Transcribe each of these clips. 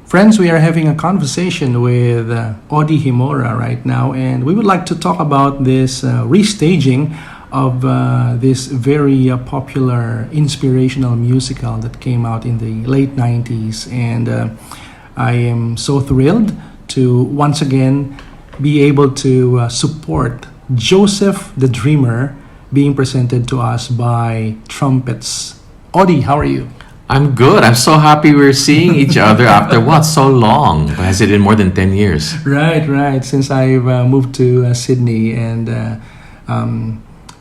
Friends, we are having a conversation with Audie Gemora right now, and we would like to talk about this restaging of this very popular inspirational musical that came out in the late 90s. And I am so thrilled to once again be able to support Joseph the Dreamer being presented to us by trumpets. Audie, how are you? I'm good. I'm so happy we're seeing each other after what? So long? Has it been more than 10 years? Right. Since I've moved to Sydney and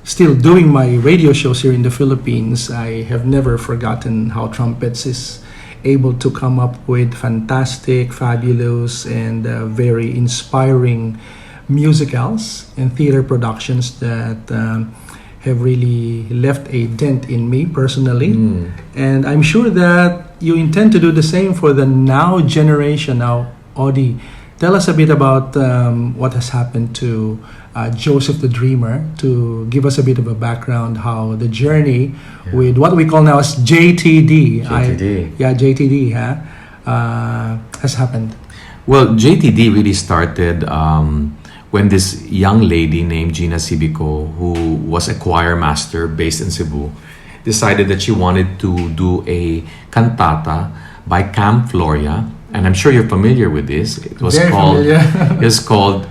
still doing my radio shows here in the Philippines, I have never forgotten how Trumpets is able to come up with fantastic, fabulous, and very inspiring musicals and theater productions that have really left a dent in me personally. And I'm sure that you intend to do the same for the now generation. Now, Audie, tell us a bit about what has happened to Joseph the Dreamer, to give us a bit of a background how the journey with what we call now as JTD. JTD has happened. Well, JTD really started when this young lady named Gina Cibico, who was a choir master based in Cebu, decided that she wanted to do a cantata by Cam Floria, and I'm sure you're familiar with this. It was called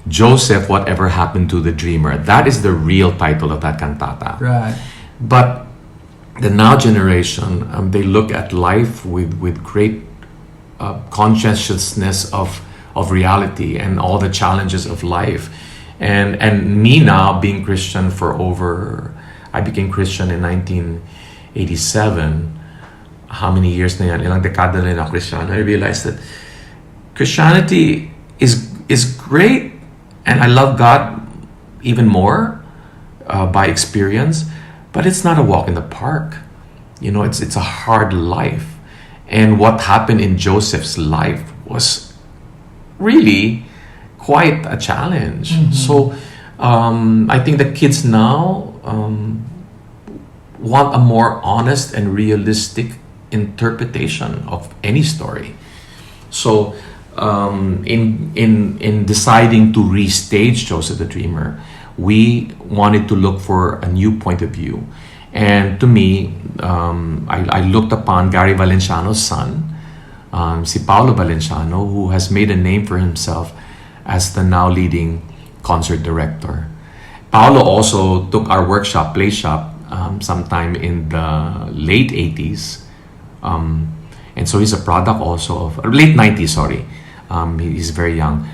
Joseph, Whatever Happened to the Dreamer. That is the real title of that cantata. Right. But the now generation, they look at life with great conscientiousness of reality and all the challenges of life. And me now being Christian I became Christian in 1987. How many years na yan? Ilang dekada na Christian. I realized that Christianity is great, and I love God even more by experience, but it's not a walk in the park. You know, it's a hard life. And what happened in Joseph's life was really quite a challenge. So I think the kids now want a more honest and realistic interpretation of any story. So in deciding to restage Joseph the Dreamer, we wanted to look for a new point of view. And to me, I looked upon Gary Valenciano's son, si Paolo Valenciano, who has made a name for himself as the now leading concert director. Paolo also took our workshop, play shop, sometime in the late 80s. And so he's a product also of, late 90s, sorry. He's very young.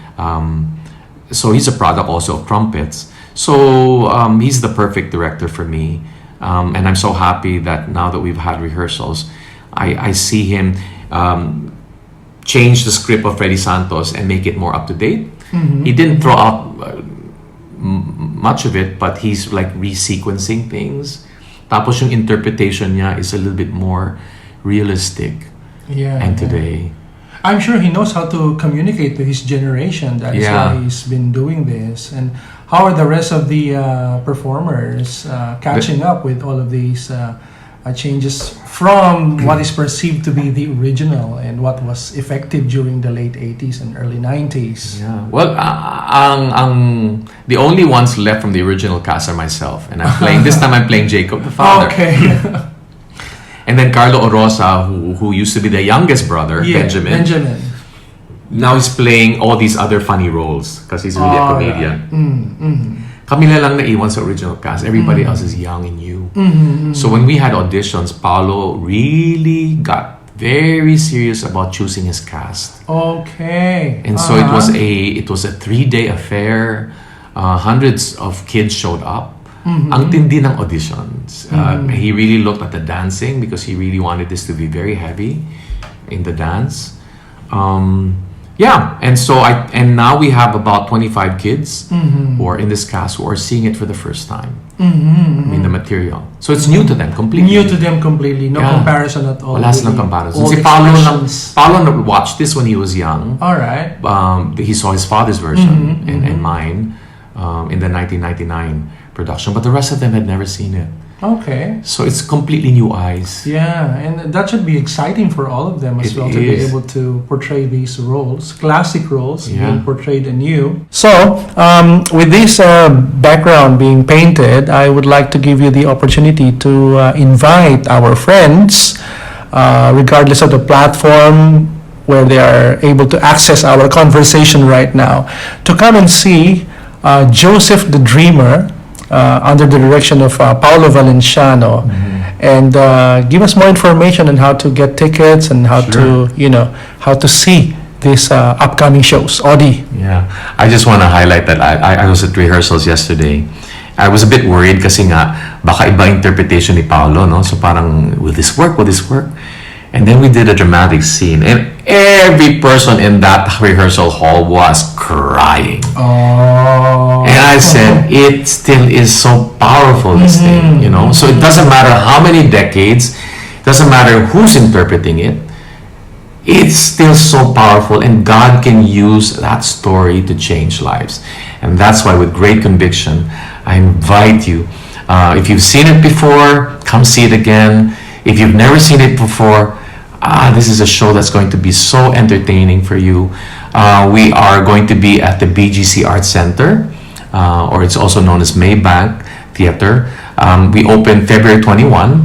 So he's a product also of trumpets. So he's the perfect director for me. And I'm so happy that now that we've had rehearsals, I see him change the script of Freddy Santos and make it more up to date. He didn't throw out much of it, but he's like resequencing things. Tapos yung interpretation niya is a little bit more realistic. Today. I'm sure he knows how to communicate to his generation. That is why he's been doing this. And how are the rest of the performers catching up with all of these changes from what is perceived to be the original and what was effective during the late 80s and early 90s? Well, the only ones left from the original cast are myself, and this time I'm playing Jacob the father. Okay. And then Carlo Orosa, who used to be the youngest brother, Benjamin. Now he's playing all these other funny roles because he's really a comedian. Kami na lang naiwan sa original cast. Everybody else is young and new. So when we had auditions, Paolo really got very serious about choosing his cast. Okay. And so it was a 3-day affair. Hundreds of kids showed up. Ang tindi ng auditions. He really looked at the dancing because he really wanted this to be very heavy in the dance. And now we have about 25 kids who are in this cast who are seeing it for the first time. I mean, the material. So it's new to them completely. No comparison at all. Wala silang comparison. Si Paolo watched this when he was young. All right. He saw his father's version and mine in the 1999 production, but the rest of them had never seen it. Okay. So it's completely new eyes. Yeah, and that should be exciting for all of them as It well to be is. able to portray these roles, classic roles, Yeah. being portrayed anew. So, with this background being painted, I would like to give you the opportunity to invite our friends, regardless of the platform where they are able to access our conversation right now, to come and see Joseph the Dreamer under the direction of Paolo Valenciano, and give us more information on how to get tickets and how Sure. to how to see these upcoming shows. Audie. Yeah, I just want to highlight that I was at rehearsals yesterday. I was a bit worried kasi nga baka iba interpretation ni Paolo, no? So parang, will this work? Will this work? And then we did a dramatic scene, and every person in that rehearsal hall was crying. Oh. And I said, it still is so powerful, this thing, you know? So it doesn't matter how many decades, doesn't matter who's interpreting it, it's still so powerful, and God can use that story to change lives. And that's why, with great conviction, I invite you, if you've seen it before, come see it again. If you've never seen it before, this is a show that's going to be so entertaining for you. We are going to be at the BGC Arts Center, or it's also known as Maybank Theater. We open February 21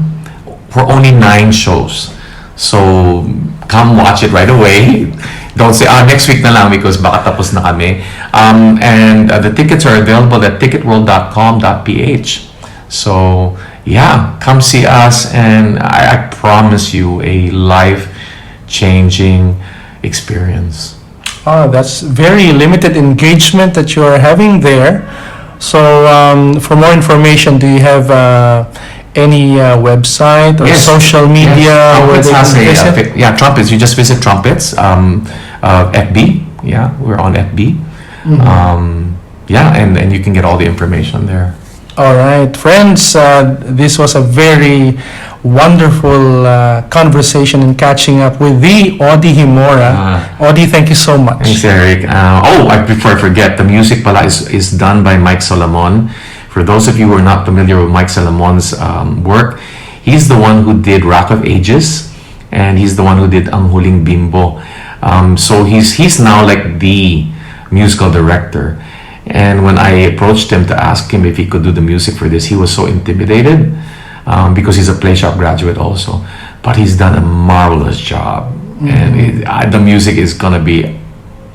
for only 9 shows. So come watch it right away. Don't say, next week na lang because baka tapos na kami. And the tickets are available at ticketworld.com.ph. So yeah, come see us, and I promise you a life-changing experience. Oh, that's very limited engagement that you are having there. So, for more information, do you have any website or Yes. social media where Trumpets they has can visit? Trumpets. You just visit Trumpets. FB. Yeah, we're on FB. And you can get all the information there. All right, friends, this was a very wonderful conversation and catching up with the Audie Gemora. Audie, thank you so much. Thanks, Eric. Before I forget, the music pala is done by Mike Solomon. For those of you who are not familiar with Mike Solomon's work, he's the one who did Rock of Ages, and he's the one who did Ang Huling Bimbo. So he's now like the musical director. And when I approached him to ask him if he could do the music for this, he was so intimidated because he's a Play Shop graduate also. But he's done a marvelous job. And the music is going to be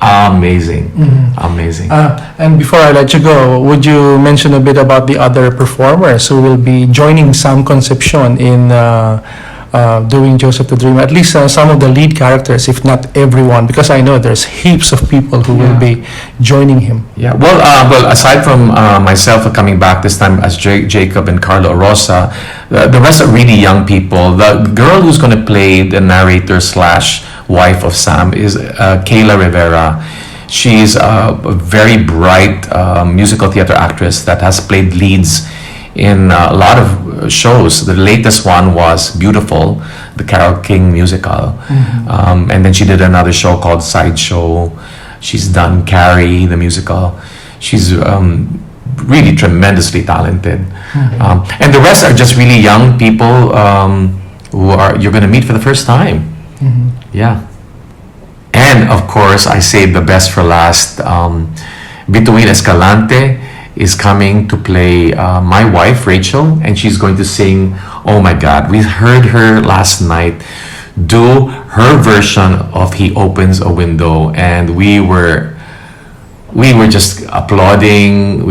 amazing. Amazing. And before I let you go, would you mention a bit about the other performers who will be joining Sam Concepcion in doing Joseph the Dreamer? At least some of the lead characters, if not everyone, because I know there's heaps of people who will be joining him. Yeah, well, aside from myself coming back this time as Jacob and Carlo Rosa, the rest are really young people. The girl who's going to play the narrator / wife of Sam is Kayla Rivera. She's a very bright musical theater actress that has played leads in a lot of shows. The latest one was Beautiful, the Carole King musical. And then she did another show called Sideshow. She's done Carrie, the musical. She's really tremendously talented. And the rest are just really young people who you're going to meet for the first time. Yeah. And of course, I saved the best for last. Bituin Escalante is coming to play my wife, Rachel, and she's going to sing, oh my God, we heard her last night do her version of He Opens a Window, and we were just applauding.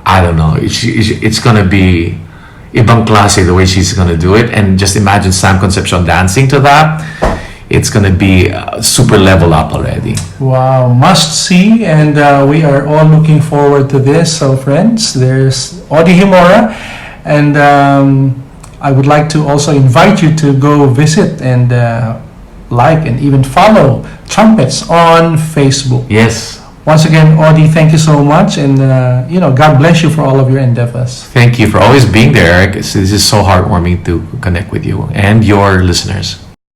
I don't know, it's going to be ibang klase the way she's going to do it, and just imagine Sam Concepcion dancing to that. It's going to be super level up already. Wow, must see, and we are all looking forward to this. So friends, there's Audie Gemora, and I would like to also invite you to go visit and like and even follow Trumpets on Facebook. Yes. Once again, Audie, thank you so much, and God bless you for all of your endeavors. Thank you for always being there, Eric. This is so heartwarming to connect with you and your listeners.